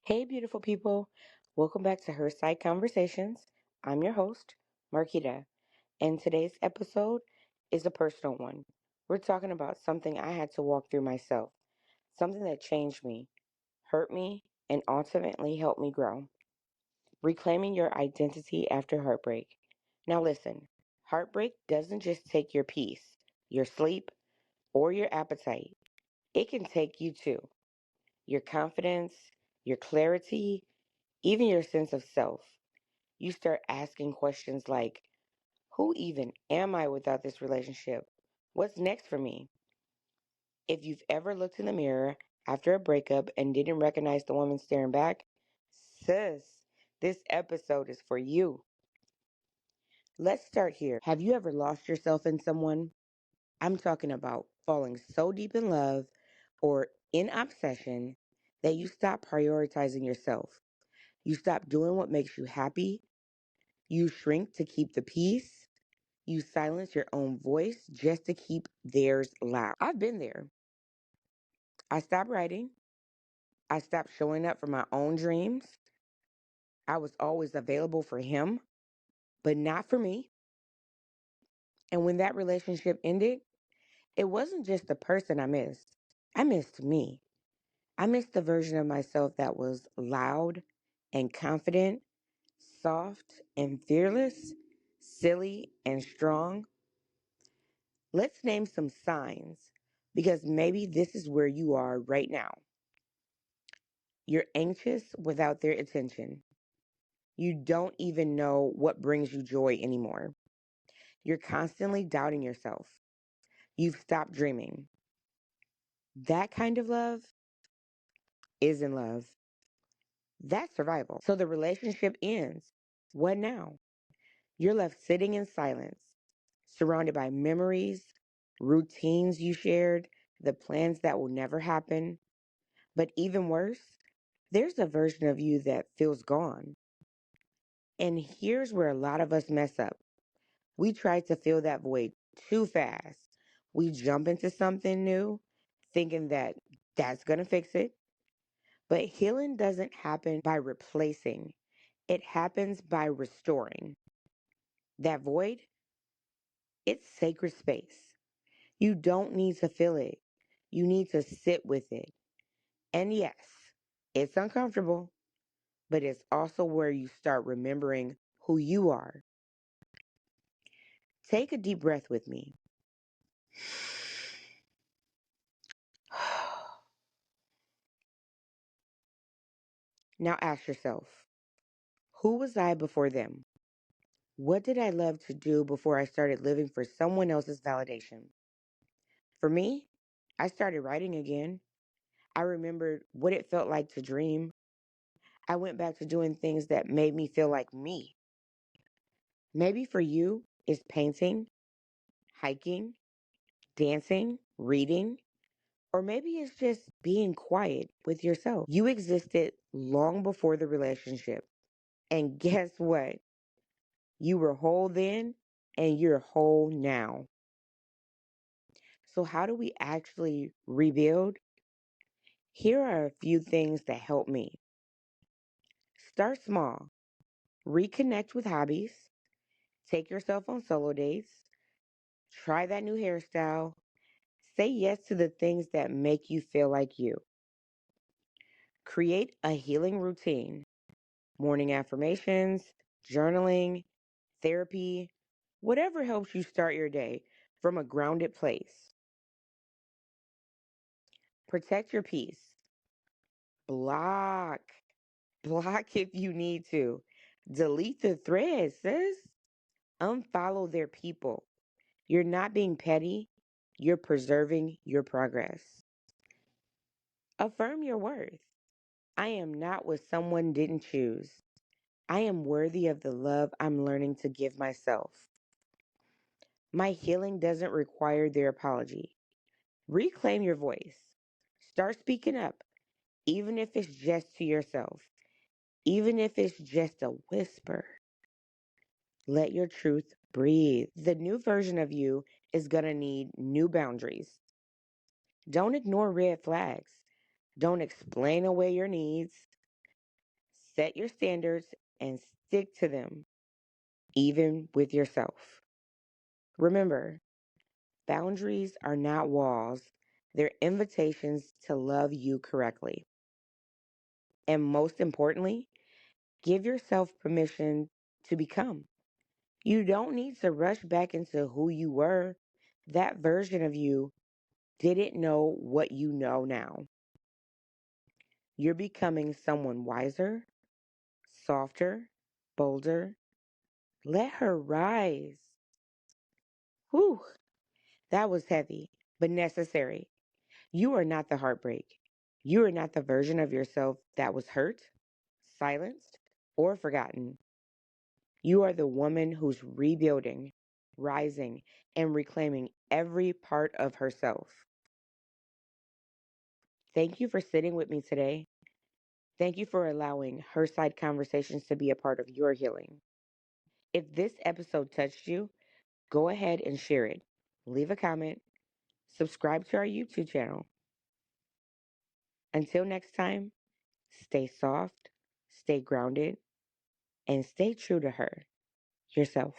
Hey, beautiful people. Welcome back to Her Side Conversations. I'm your host, Marketia, and today's episode is a personal one. We're talking about something I had to walk through myself, something that changed me, hurt me, and ultimately helped me grow. Reclaiming your identity after heartbreak. Now, listen, heartbreak doesn't just take your peace, your sleep, or your appetite, it can take you too. Your confidence, your clarity, even your sense of self. You start asking questions like, who even am I without this relationship? What's next for me? If you've ever looked in the mirror after a breakup and didn't recognize the woman staring back, sis, this episode is for you. Let's start here. Have you ever lost yourself in someone? I'm talking about falling so deep in love or in obsession that you stop prioritizing yourself. You stop doing what makes you happy. You shrink to keep the peace. You silence your own voice just to keep theirs loud. I've been there. I stopped writing. I stopped showing up for my own dreams. I was always available for him, but not for me. And when that relationship ended, it wasn't just the person I missed. I missed me. I missed the version of myself that was loud and confident, soft and fearless, silly and strong. Let's name some signs because maybe this is where you are right now. You're anxious without their attention. You don't even know what brings you joy anymore. You're constantly doubting yourself. You've stopped dreaming. That kind of love isn't love. That's survival. So the relationship ends. What now? You're left sitting in silence, surrounded by memories, routines you shared, the plans that will never happen. But even worse, there's a version of you that feels gone. And here's where a lot of us mess up. We try to fill that void too fast. We jump into something new, thinking that that's going to fix it. But healing doesn't happen by replacing, it happens by restoring. That void, it's sacred space. You don't need to fill it, you need to sit with it. And yes, it's uncomfortable, but it's also where you start remembering who you are. Take a deep breath with me. Now ask yourself, who was I before them? What did I love to do before I started living for someone else's validation? For me, I started writing again. I remembered what it felt like to dream. I went back to doing things that made me feel like me. Maybe for you, it's painting, hiking, dancing, reading, or maybe it's just being quiet with yourself. You existed long before the relationship. And guess what? You were whole then and you're whole now. So, how do we actually rebuild? Here are a few things that help me. Start small, reconnect with hobbies, take yourself on solo dates, try that new hairstyle, say yes to the things that make you feel like you. Create a healing routine, morning affirmations, journaling, therapy, whatever helps you start your day from a grounded place. Protect your peace. Block. Block if you need to. Delete the thread, sis. Unfollow their people. You're not being petty. You're preserving your progress. Affirm your worth. I am not what someone didn't choose. I am worthy of the love I'm learning to give myself. My healing doesn't require their apology. Reclaim your voice. Start speaking up, even if it's just to yourself, even if it's just a whisper. Let your truth breathe. The new version of you is going to need new boundaries. Don't ignore red flags. Don't explain away your needs. Set your standards and stick to them, even with yourself. Remember, boundaries are not walls, they're invitations to love you correctly. And most importantly, give yourself permission to become. You don't need to rush back into who you were. That version of you didn't know what you know now. You're becoming someone wiser, softer, bolder. Let her rise. Whew, that was heavy, but necessary. You are not the heartbreak. You are not the version of yourself that was hurt, silenced, or forgotten. You are the woman who's rebuilding, rising, and reclaiming every part of herself. Thank you for sitting with me today. Thank you for allowing Her Side Conversations to be a part of your healing. If this episode touched you, go ahead and share it. Leave a comment. Subscribe to our YouTube channel. Until next time, stay soft, stay grounded, and stay true to her, yourself.